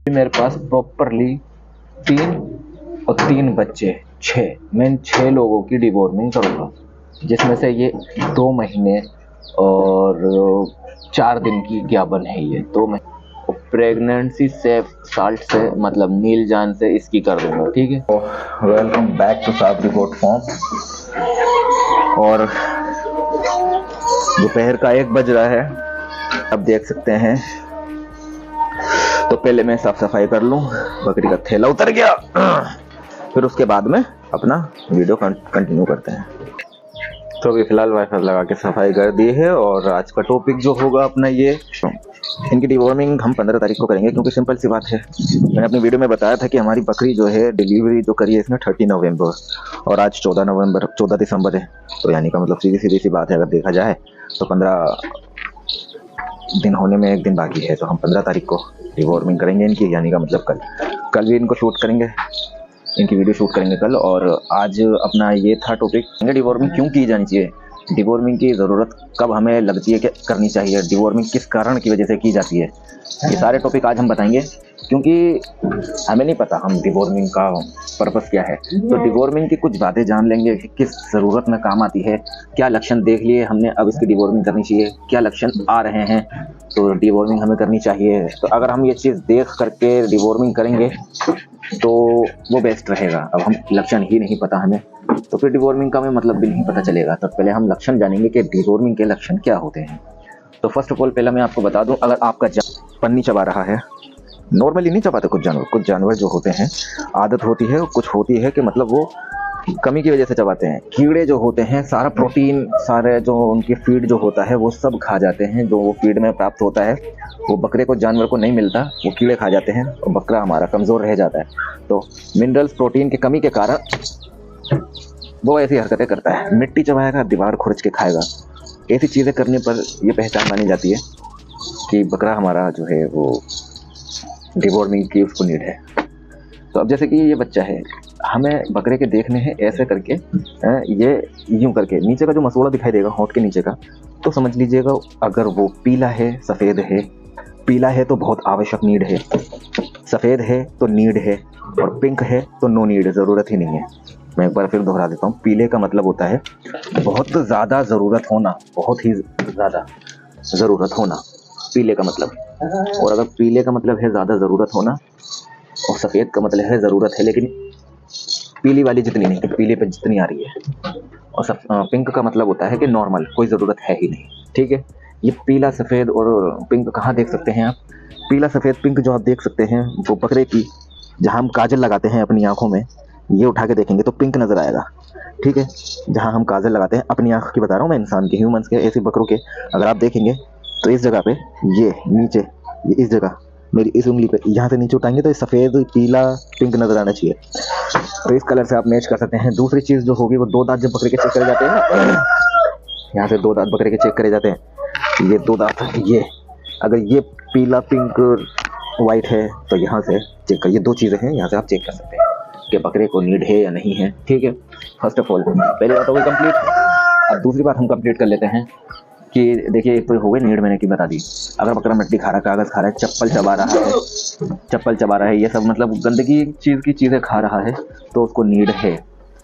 मेरे पास प्रॉपरली 3 और 3 बच्चे 6, मैं 6 लोगों की डिवॉर्मिंग करूँगा, जिसमें से ये 2 महीने और 4 दिन की ज्ञापन है। ये 2 महीने प्रेगनेंसी से साल्ट से मतलब नील जान से इसकी कर दूंगा, ठीक है। वेलकम बैक टू साफ रिपोर्ट फॉर्म। और दोपहर का 1 बज रहा है, अब देख सकते हैं। तो पहले मैं साफ सफाई कर लूं, बकरी का थैला उतर गया, फिर उसके बाद में अपना वीडियो कंटिन्यू करते हैं। तो अभी फिलहाल वाईफाई लगा के सफाई कर दी है। और आज का टॉपिक जो होगा अपना ये, इनकी डिवॉर्मिंग हम 15 तारीख को करेंगे, क्योंकि सिंपल सी बात है, मैंने अपनी वीडियो में बताया था कि हमारी बकरी जो है डिलीवरी जो करी है इसने 30 नवंबर और आज 14 दिसंबर है। तो यानी का मतलब सीधी सी बात है, अगर देखा जाए तो 15 दिन होने में 1 दिन बाकी है। तो हम 15 तारीख को डिवॉर्मिंग करेंगे इनकी, यानी का मतलब कल भी इनको शूट करेंगे, इनकी वीडियो शूट करेंगे कल। और आज अपना ये था टॉपिक, डिवॉर्मिंग क्यों की जानी चाहिए, डिवॉर्मिंग की ज़रूरत कब हमें लगती है कि करनी चाहिए, डिवॉर्मिंग किस कारण की वजह से की जाती है, ये सारे टॉपिक आज हम बताएंगे। क्योंकि हमें नहीं पता हम डिवॉर्मिंग का पर्पस क्या है, तो डिवॉर्मिंग की कुछ बातें जान लेंगे कि किस ज़रूरत में काम आती है, क्या लक्षण देख लिए हमने अब इसकी डिवॉर्मिंग करनी चाहिए, क्या लक्षण आ रहे हैं तो डिवॉर्मिंग हमें करनी चाहिए। तो अगर हम ये चीज़ देख करके डिवॉर्मिंग करेंगे तो वो बेस्ट रहेगा। अब हम लक्षण ही नहीं पता हमें, तो फिर डिवॉर्मिंग का हमें मतलब भी नहीं पता चलेगा। तो पहले हम लक्षण जानेंगे कि डिवॉर्मिंग के लक्षण क्या होते हैं। तो फर्स्ट ऑफ ऑल पहले मैं आपको बता दूं, अगर आपका पन्नी चबा रहा है, नॉर्मली नहीं चबाते कुछ जानवर जो होते हैं, आदत होती है, कुछ होती है कि मतलब वो कमी की वजह से चबाते हैं। कीड़े जो होते हैं सारा प्रोटीन, सारे जो उनकी फीड जो होता है वो सब खा जाते हैं, जो वो फीड में प्राप्त होता है वो बकरे को, जानवर को नहीं मिलता, वो कीड़े खा जाते हैं और बकरा हमारा कमज़ोर रह जाता है। तो मिनरल्स, प्रोटीन की कमी के कारण वो ऐसी हरकतें करता है, मिट्टी चबाएगा, दीवार खुरच के खाएगा। ऐसी चीज़ें करने पर यह पहचान मानी जाती है कि बकरा हमारा जो है वो डिवॉर्मिंग की उसको नीड है। तो अब जैसे कि ये बच्चा है, हमें बकरे के देखने हैं ऐसे करके, ये यूं करके नीचे का जो मसूड़ा दिखाई देगा होंठ के नीचे का, तो समझ लीजिएगा अगर वो पीला है, सफ़ेद है, पीला है तो बहुत आवश्यक नीड है, सफ़ेद है तो नीड है, और पिंक है तो नो नीड, ज़रूरत ही नहीं है। मैं एक बार फिर दोहरा देता हूँ, पीले का मतलब होता है बहुत ज़्यादा ज़रूरत होना, बहुत ही ज़्यादा ज़रूरत होना, पीले का मतलब। और अगर पीले का मतलब है ज़्यादा ज़रूरत होना, और सफ़ेद का मतलब है ज़रूरत है लेकिन पीली वाली जितनी नहीं, तो पीले पे जितनी आ रही है। और पिंक का मतलब होता है कि नॉर्मल, कोई ज़रूरत है ही नहीं, ठीक है। ये पीला, सफ़ेद और पिंक कहाँ देख सकते हैं आप? पीला, सफ़ेद, पिंक जो आप देख सकते हैं वो बकरे की, जहाँ हम काजल लगाते हैं अपनी आँखों में, ये उठा के देखेंगे तो पिंक नज़र आएगा, ठीक है। जहाँ हम काजल लगाते हैं अपनी आँख की बता रहा हूँ मैं, इंसान के, ह्यूमंस के, ऐसे बकरों के अगर आप देखेंगे तो इस जगह पे, ये नीचे, ये इस जगह, मेरी इस उंगली पे, यहाँ से नीचे उठाएंगे तो सफ़ेद, पीला, पिंक नज़र आना चाहिए। तो इस कलर से आप मैच कर सकते हैं। दूसरी चीज़ जो होगी वो 2 दांत जब बकरे के चेक करे जाते हैं ना, यहाँ से 2 दांत बकरे के चेक करे जाते हैं, ये 2 दांत, ये अगर ये पीला, पिंक, वाइट है तो यहाँ से चेक कर, ये 2 चीज़ें हैं, यहाँ से आप चेक कर सकते हैं कि बकरे को नीड है या नहीं है, ठीक है। फर्स्ट ऑफ ऑल पहले बात हो गई कंप्लीट। अब दूसरी बात हम कंप्लीट कर लेते हैं कि देखिए, एक तो हो गई नीड, मैंने की बता दी। अगर बकरा मिट्टी खा रहा है, कागज़ खा रहा है, चप्पल चबा रहा है, ये सब मतलब गंदगी चीज़ की चीज़ें खा रहा है, तो उसको नीड है।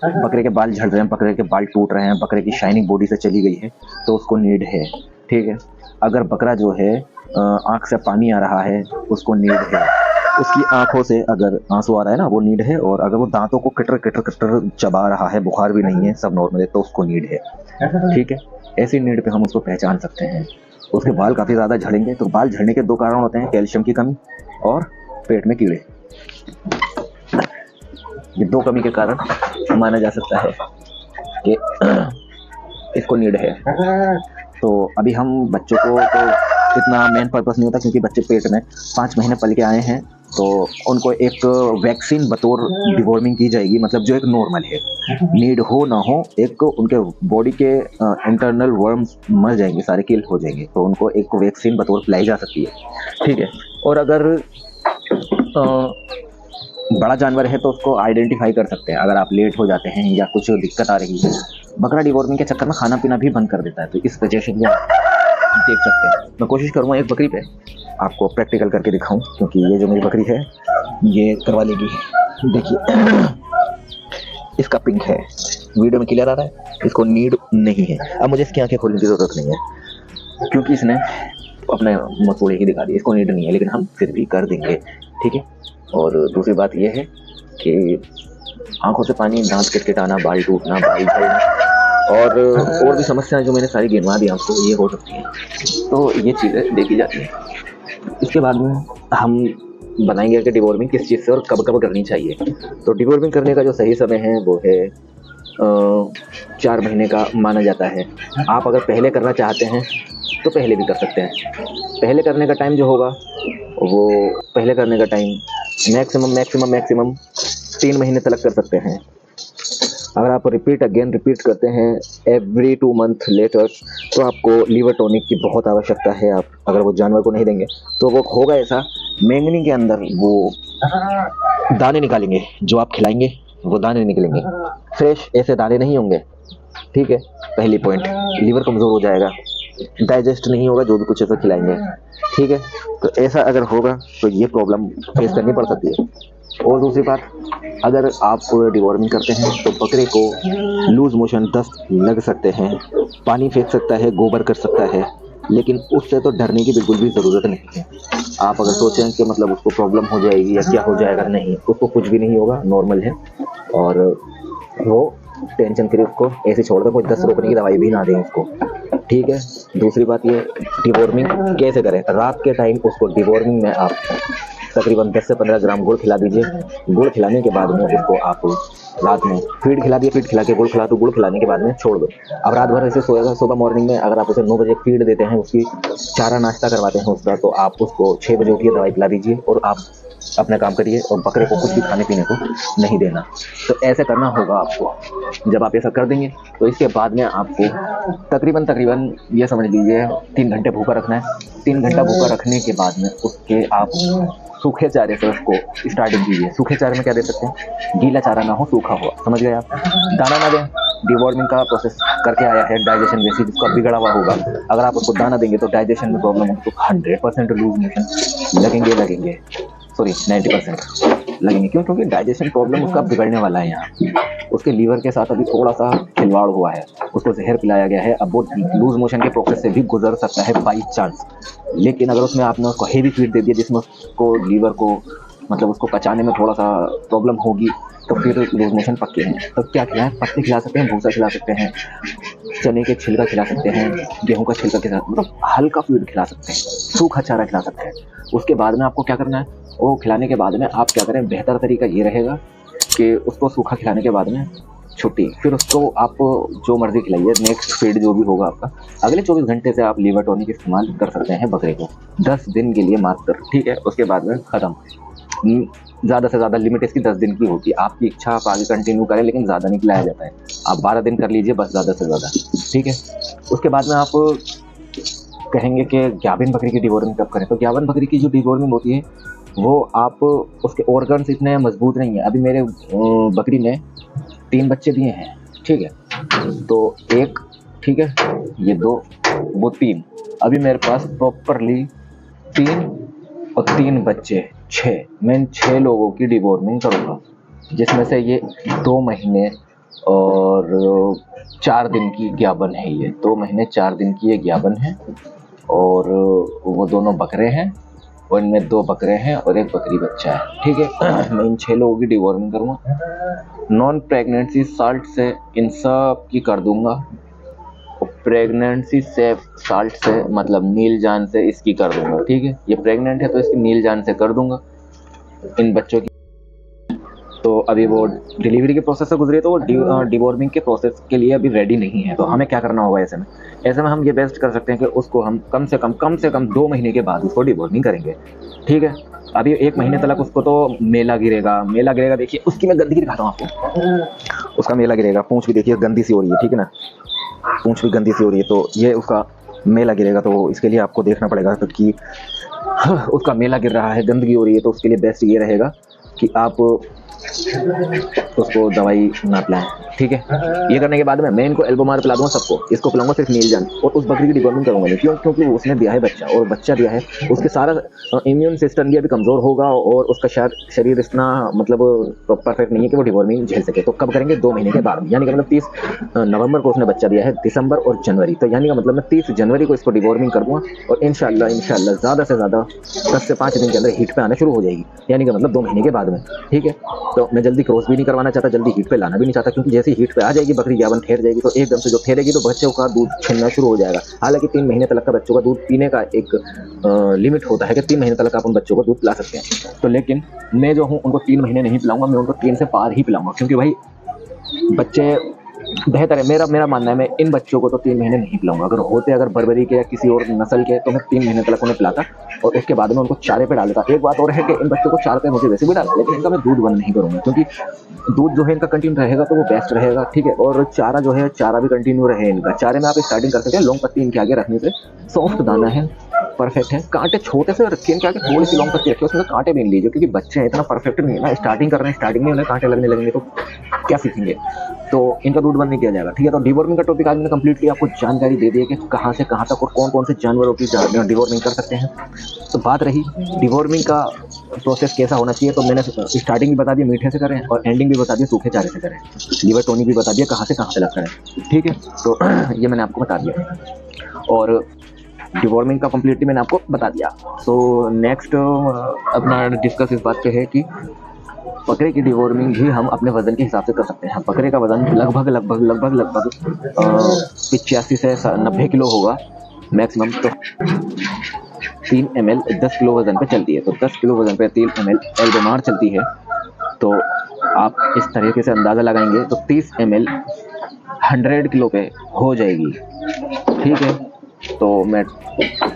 बकरे के बाल झड़ रहे हैं, बकरे के बाल टूट रहे हैं, बकरे की शाइनिंग बॉडी से चली गई है, तो उसको नीड है, ठीक है। अगर बकरा जो है आँख से पानी आ रहा है, उसको नीड है। उसकी आँखों से अगर आंसू आ रहा है ना, वो नीड है। और अगर वो दांतों को कटर चबा रहा है, बुखार भी नहीं है, सब नॉर्मल है, तो उसको नीड है, ठीक है। ऐसी नीड पे हम उसको पहचान सकते हैं। उसके बाल काफ़ी ज़्यादा झड़ेंगे, तो बाल झड़ने के 2 कारण होते हैं, कैल्शियम की कमी और पेट में कीड़े। ये 2 कमी के कारण माना जा सकता है कि इसको नीड है। तो अभी हम बच्चों को तो इतना मेन पर्पस नहीं होता, क्योंकि बच्चे पेट में 5 महीने पल के आए हैं, तो उनको एक वैक्सीन बतौर डिवॉर्मिंग की जाएगी, मतलब जो एक नॉर्मल है, नीड हो ना हो, एक उनके बॉडी के इंटरनल वर्म्स मर जाएंगे, सारे किल हो जाएंगे, तो उनको एक वैक्सीन बतौर पिलाई जा सकती है, ठीक है। और अगर बड़ा जानवर है तो उसको आइडेंटिफाई कर सकते हैं, अगर आप लेट हो जाते हैं या कुछ दिक्कत आ रही है। बकरा डिवॉर्मिंग के चक्कर में खाना पीना भी बंद कर देता है, तो इस वजह से देख सकते हैं। मैं कोशिश करूँगा एक बकरी पे आपको प्रैक्टिकल करके दिखाऊं, क्योंकि ये जो मेरी बकरी है ये करवा लेगी। देखिए इसका पिंक है, वीडियो में क्लियर आ रहा है, इसको नीड नहीं है। अब मुझे इसकी आंखें खोलने की जरूरत नहीं है क्योंकि इसने अपने मसूड़े ही दिखा दी, इसको नीड नहीं है, लेकिन हम फिर भी कर देंगे, ठीक है। और दूसरी बात यह है कि आंखों से पानी, दांत किटकिटाना, बाल टूटना, बाल झड़ना और भी समस्याएं जो मैंने सारी गिनवा दी आपको, ये हो सकती हैं। तो ये चीज़ें देखी जाती हैं। इसके बाद में हम बनाएंगे कि डिवॉर्मिंग किस चीज़ से और कब कब करनी चाहिए। तो डिवॉर्मिंग करने का जो सही समय है वो है 4 महीने का माना जाता है। आप अगर पहले करना चाहते हैं तो पहले भी कर सकते हैं। पहले करने का टाइम जो होगा वो पहले करने का टाइम मैक्सिमम 3 महीने तक कर सकते हैं। अगर आप रिपीट करते हैं एवरी 2 मंथ लेटर, तो आपको लीवर टॉनिक की बहुत आवश्यकता है। आप अगर वो जानवर को नहीं देंगे तो वो होगा ऐसा, मेंगनी के अंदर वो दाने निकालेंगे, जो आप खिलाएंगे वो दाने निकलेंगे, फ्रेश ऐसे दाने नहीं होंगे, ठीक है। पहली पॉइंट, लीवर कमज़ोर हो जाएगा, डाइजेस्ट नहीं होगा जो भी कुछ ऐसा खिलाएंगे, ठीक है। तो ऐसा अगर होगा तो ये प्रॉब्लम फेस करनी पड़ सकती है। और दूसरी बात, अगर आप डिवॉर्मिंग करते हैं तो बकरे को लूज मोशन, दस्त लग सकते हैं, पानी फेंक सकता है, गोबर कर सकता है, लेकिन उससे तो डरने की बिल्कुल भी ज़रूरत नहीं है। आप अगर सोचें कि मतलब उसको प्रॉब्लम हो जाएगी या क्या हो जाएगा, नहीं, उसको कुछ भी नहीं होगा, नॉर्मल है। और वो टेंशन फ्री, उसको ऐसे छोड़ दो, कोई दस्त रोकने की दवाई भी ना दें उसको, ठीक है। दूसरी बात ये, डिवॉर्मिंग कैसे करें। रात के टाइम उसको डिवॉर्मिंग में आप तकरीबन 10 से 15 ग्राम गुड़ खिला दीजिए। गुड़ खिलाने के बाद में उसको आप रात में फीड खिला दिए, फीड खिला के गुड़ खिला दो, गुड़ खिलाने के बाद में छोड़ दो। अब रात भर ऐसे सोएगा, सुबह मॉर्निंग में अगर आप उसे 9 बजे फीड देते हैं, उसकी चारा नाश्ता करवाते हैं उसका, तो आप उसको 6 बजे उठिए, दवाई पिला दीजिए और आप अपना काम करिए, और बकरे को कुछ भी खाने पीने को नहीं देना। तो ऐसे करना होगा आपको। जब आप ऐसा कर देंगे तो इसके बाद में आपको तकरीबन ये समझ लीजिए 3 घंटे भूखा रखना है। 3 घंटा भूखा रखने के बाद में उसके आप सूखे चारे से उसको स्टार्टिंग कीजिए। सूखे चारे में क्या दे सकते हैं, गीला चारा ना हो, सूखा हो, समझ गए आप। दाना ना दें, डिवॉर्मिंग का प्रोसेस करके आया है, डाइजेशन बेसिस उसका बिगड़ा हुआ होगा। अगर आप उसको दाना देंगे तो डाइजेशन में प्रॉब्लम होगी, तो 100% लूज मोशन लगेंगे, सॉरी 90% लगेंगे। क्यों? क्योंकि डाइजेशन प्रॉब्लम उसका बिगड़ने वाला है। यहाँ उसके लीवर के साथ अभी थोड़ा सा खिलवाड़ हुआ है, उसको जहर पिलाया गया है। अब वो लूज मोशन के प्रोसेस से भी गुजर सकता है बाई चांस। लेकिन अगर उसमें आपने उसको हेवी फीड दे दिया जिसमें उसको लीवर को मतलब उसको पचाने में थोड़ा सा प्रॉब्लम होगी, तो फिर लूज मोशन पक्के हैं। तो क्या खिलाएं, पत्ते खिला सकते हैं, भूसा खिला सकते हैं, चने के छिलका खिला सकते हैं, गेहूं का छिलका खिला, मतलब हल्का फीड खिला सकते हैं, सूखा चारा खिला सकते हैं। उसके बाद में आपको क्या करना है, वो खिलाने के बाद में आप क्या करें, बेहतर तरीका ये रहेगा कि उसको सूखा खिलाने के बाद में छुट्टी, फिर उसको आप जो मर्जी खिलाइए। नेक्स्ट फीड जो भी होगा आपका, अगले 24 घंटे से आप लीवर टॉनिक इस्तेमाल कर सकते हैं बकरे को, 10 दिन के लिए मात्र, ठीक है। उसके बाद में ख़त्म। ज़्यादा से ज़्यादा लिमिट इसकी 10 दिन की होती है। आपकी इच्छा, आप आगे कंटिन्यू करें, लेकिन ज़्यादा नहीं खिलाया जाता है। आप 12 दिन कर लीजिए बस, ज़्यादा से ज़्यादा, ठीक है। उसके बाद में आप कहेंगे कि ग्याबिन बकरी की डिवॉर्मिंग कब करें। तो ग्याबिन बकरी की जो डिवॉर्मिंग होती है वो आप उसके ऑर्गन्स इतने मजबूत नहीं है। अभी मेरे बकरी ने 3 बच्चे दिए हैं, ठीक है। तो 1, ठीक है, ये 2, वो 3। अभी मेरे पास प्रॉपरली 3 और 3 बच्चे, 6। मैं इन 6 लोगों की डिवॉर्मिंग करूँगा, जिसमें से ये 2 महीने और 4 दिन की ग्याबन है। ये 2 महीने 4 दिन की ये ग्याबन है, और वो दोनों बकरे हैं, और इनमें 2 बकरे हैं और 1 बकरी बच्चा है, ठीक है। मैं इन 6 लोगों की डिवॉर्मिंग करूँगा। नॉन प्रेगनेंसी साल्ट से इन सब की कर दूंगा, प्रेगनेंसी से साल्ट से मतलब नील जान से इसकी कर दूंगा, ठीक है। ये प्रेग्नेंट है तो इसकी नील जान से कर दूंगा इन बच्चों की। तो अभी वो डिलीवरी के प्रोसेस से गुजरी है, तो वो डिवॉर्मिंग के प्रोसेस के लिए अभी रेडी नहीं है। तो हमें क्या करना होगा ऐसे में हम ये बेस्ट कर सकते हैं कि उसको हम कम से कम 2 महीने के बाद उसको डिवॉर्मिंग करेंगे, ठीक है। अभी 1 महीने तक उसको तो मेला गिरेगा। देखिए उसकी मैं गंदगी दिखाता हूँ आपको, उसका मेला गिरेगा। पूंछ भी देखिए गंदी सी हो रही है, ठीक है ना, पूंछ भी गंदी सी हो रही है, तो ये उसका मेला गिरेगा। तो इसके लिए आपको देखना पड़ेगा कि उसका मेला गिर रहा है, गंदगी हो रही है, तो उसके लिए बेस्ट ये रहेगा कि आप उसको दवाई ना पिलाएं, ठीक है। ये करने के बाद में मैं इनको एल्बोमार पिला दूंगा सबको, इसको पिलाऊंगा सिर्फ नीलजन, और उस बकरी की डिवॉर्मिंग करूंगा नहीं। क्यों? क्योंकि उसने दिया है बच्चा, और बच्चा दिया है, उसके सारा इम्यून सिस्टम भी अभी कमजोर होगा, और उसका शरीर इतना मतलब परफेक्ट नहीं है कि वो डिवॉर्मिंग झेल सके। तो कब करेंगे? 2 महीने के बाद, यानी कि मतलब 30 नवंबर को उसने बच्चा दिया है, दिसंबर और जनवरी, तो यानी कि मतलब मैं 30 जनवरी को इसको डिवॉर्मिंग कर दूंगा, और इंशाल्लाह ज़्यादा से ज़्यादा 10 से 5 दिन के अंदर हीट पे आना शुरू हो जाएगी, यानी कि मतलब 2 महीने के बाद में, ठीक है। तो मैं जल्दी क्रॉस भी नहीं करवाना चाहता, जल्दी हीट पे लाना भी नहीं चाहता, क्योंकि जैसे हीट पे आ जाएगी बकरी गावन ठहर जाएगी, तो एकदम से जो ठहरेगी तो बच्चों का दूध छिलना शुरू हो जाएगा। हालांकि 3 महीने तक का बच्चों का दूध पीने का एक लिमिट होता है कि 3 महीने तक आप उन बच्चों को दूध पिला सकते हैं, तो लेकिन मैं जो हूँ उनको 3 महीने नहीं पिलाऊंगा, मैं उनको 3 से पार ही पिलाऊंगा, क्योंकि भाई बच्चे बेहतर है। मेरा मानना है, मैं इन बच्चों को तो 3 महीने नहीं पिलाऊंगा। अगर बर्बरी के या किसी और नस्ल के, तो मैं 3 महीने तक उन्हें पिलाता, और उसके बाद में उनको चारे पे डाल देता। एक बात और है कि इन बच्चों को चारे पे मुझे वैसे भी डालना, लेकिन इनका मैं दूध बंद नहीं करूंगा, क्योंकि दूध जो है इनका कंटिन्यू रहेगा तो वो बेस्ट रहेगा, ठीक है। और चारा जो है, चारा भी कंटिन्यू रहे इनका। चारे में आप स्टार्टिंग कर सकते हैं लौंग पत्ती इनके आगे रखने से, सॉफ्ट दाना है, परफेक्ट है। कांटे छोटे से रखिए इनके आगे, थोड़ी सी लौंग पत्ती रखिए, उसमें कांटे भी लीजिए, क्योंकि बच्चे हैं, इतना परफेक्ट नहीं है ना, स्टार्टिंग कर रहे हैं, स्टार्टिंग में उन्हें कांटे लगने लगेंगे तो क्या सीखेंगे। तो इनका दूध बंद नहीं किया जाएगा, ठीक है। तो डिवॉर्मिंग का टॉपिक आज मैंने कंप्लीटली आपको जानकारी दे दी है कि कहाँ से कहाँ तक और कौन कौन से जानवरों की डिवॉर्मिंग कर सकते हैं। तो बात रही डिवॉर्मिंग का प्रोसेस कैसा होना चाहिए, तो मैंने स्टार्टिंग भी बता दी मीठे से करें, और एंडिंग भी बता दी सूखे चारे से करें, लीवर टोनिक भी बता दिया कहाँ से कहाँ तक करें, ठीक है। तो ये मैंने आपको बता दिया, और डिवॉर्मिंग का कंप्लीटली मैंने आपको बता दिया। सो नेक्स्ट अपना डिस्कस इस बात पे है कि बकरे की डिवॉर्मिंग भी हम अपने वजन के हिसाब से कर सकते हैं। बकरे का वजन लगभग 85 से 90 किलो होगा मैक्सिमम। तो 3 ml 10 किलो वजन पे चलती है, तो 10 किलो वजन पे 3 ml एल्बोमार चलती है। तो आप इस तरीके से अंदाज़ा लगाएंगे तो 30 ml 100 किलो पे हो जाएगी, ठीक है। तो मैं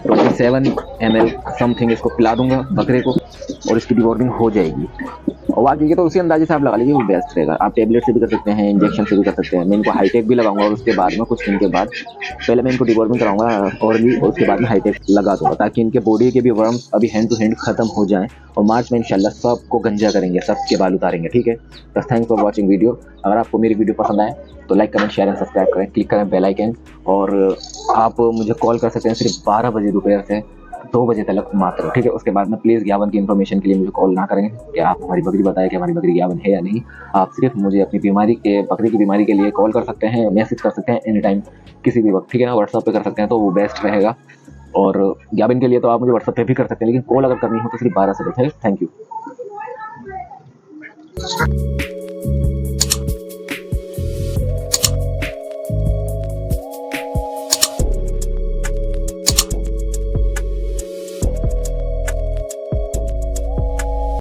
27 ml समथिंग इसको पिला दूंगा बकरे को, और इसकी डिवॉर्मिंग हो जाएगी। और बाकी के तो उसी अंदाजे से आप लगा लीजिए, वो बेस्ट रहेगा। आप टेबलेट से भी कर सकते हैं, इंजेक्शन से भी कर सकते हैं। मैं इनको हाईटेक भी लगाऊंगा, और उसके बाद में कुछ दिन के बाद पहले मैं इनको डिवॉर्मिंग कराऊंगा ओरली, और उसके बाद में हाईटेक लगा दूंगा, ताकि इनके बॉडी के भी वर्म्स अभी हैंड टू हैंड खत्म हो जाएं, और मार्च में इंशाल्लाह सबको गंजा करेंगे, सबके बाल उतारेंगे, ठीक है। तो थैंक्स फॉर वॉचिंग वीडियो। अगर आपको मेरी वीडियो पसंद आए तो like comment share and subscribe करें, क्लिक करें बेल आइकन, और आप मुझे कॉल कर सकते हैं सिर्फ 12 बजे दोपहर से 2 बजे तक मात्र, ठीक है। उसके बाद में प्लीज़ ज्ञापन की इन्फॉर्मेशन के लिए मुझे कॉल ना करें कि आप हमारी बकरी बताएं कि हमारी बकरी ज्ञापन है या नहीं। आप सिर्फ मुझे अपनी बीमारी के, बकरी की बीमारी के लिए कॉल कर सकते हैं, मैसेज कर सकते हैं एनी टाइम, किसी भी वक्त, ठीक है ना। व्हाट्सअप पे कर सकते हैं तो वो बेस्ट रहेगा, और ज्ञापन के लिए तो आप मुझे व्हाट्सअप पे भी कर सकते हैं, लेकिन कॉल अगर करनी हो तो सिर्फ 12 से। Thank you.